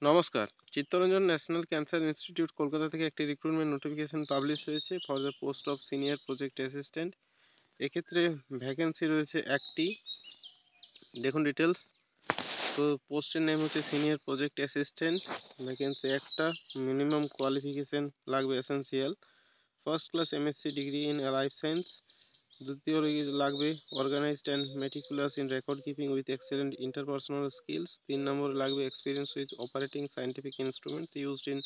নমস্কার। Chittaranjan national cancer institute Kolkata থেকে একটি রিক্রুটমেন্ট নোটিফিকেশন পাবলিশ হয়েছে for the post of senior project assistant. এক্ষেত্রে ভ্যাকেন্সি রয়েছে একটি। দেখুন ডিটেলস। তো পোস্টের নেম হচ্ছে সিনিয়র প্রজেক্ট অ্যাসিস্ট্যান্ট। ভ্যাকেন্সি একটা। মিনিমাম কোয়ালিফিকেশন লাগবে essential first class MSc degree in life science. দ্বিতীয় লাগবে organised and meticulous in record keeping with excellent interpersonal skills. 3 number লাগবে experience with operating scientific instruments used in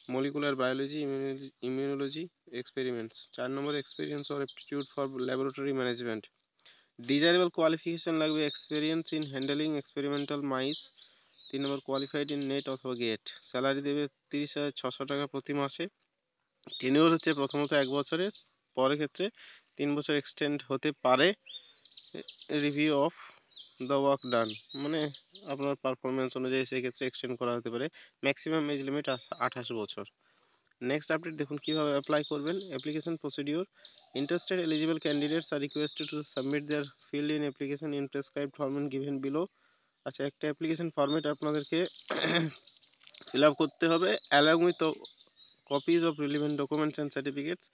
molecular biology, immunology experiments. 4 number experience or aptitude for laboratory management. Desirable qualification লাগবে experience in handling experimental mice. 3 number qualified in net অথবা gate. Salary দেবে 30,600 টাকা প্রতি মাসে। Tenure হচ্ছে প্রথমত 1 বছরের, পরের ক্ষেত্রে 3 বছর এক্সটেন্ড হতে পারে। Review of the work done, মানে আপনার পারফরমেন্স অনুযায়ী সেক্ষেত্রে এক্সটেন্ড করা হতে পারে। ম্যাক্সিমাম এজ লিমিট 28 বছর। নেক্সট আপডেট দেখুন কিভাবে অ্যাপ্লাই করবেন। Application procedure. Interested eligible candidates আর requested to submit their filled in application in prescribed format given below. আচ্ছা, একটা অ্যাপ্লিকেশন ফরম্যাট আপনাদেরকে ফিল আপ করতে হবে along with copies of relevant documents and certificates.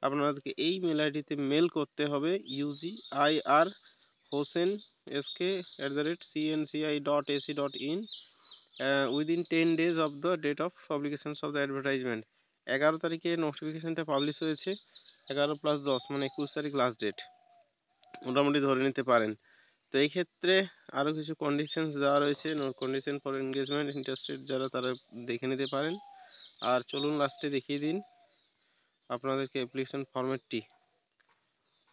আপনাদেরকে এই মেল আইডিতে মেল করতে হবে ugirhosensk@cnci.ac.in within 10 days of the date of publications of the advertisement. 11 তারিখে নোটিফিকেশনটা পাবলিশ হয়েছে। 11+10 মানে 21 তারিখ লাস্ট ডেট, মোটামুটি ধরে নিতে পারেন। তো এই ক্ষেত্রে আরও কিছু কন্ডিশনস দেওয়া রয়েছে। কন্ডিশন ফর এনগেজমেন্ট, ইন্টারেস্টেড যারা তারা দেখে নিতে পারেন। আর চলুন লাস্টে দেখিয়ে দিন আপনাদেরকে অ্যাপ্লিকেশন ফরম্যাটটি।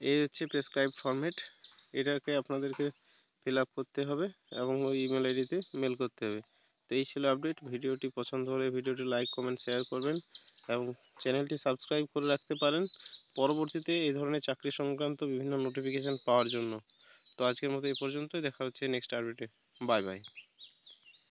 এই হচ্ছে প্রেসক্রাইব ফরম্যাট। এটাকে আপনাদেরকে ফিল আপ করতে হবে এবং ওই ইমেল আইডিতে মেল করতে হবে। তো এই ছিল আপডেট। ভিডিওটি পছন্দ হলে ভিডিওটি লাইক কমেন্ট শেয়ার করবেন এবং চ্যানেলটি সাবস্ক্রাইব করে রাখতে পারেন পরবর্তীতে এই ধরনের চাকরি সংক্রান্ত বিভিন্ন নোটিফিকেশান পাওয়ার জন্য। তো আজকের মতো এই পর্যন্তই, দেখা হচ্ছে নেক্সট আপডেটে। Bye bye.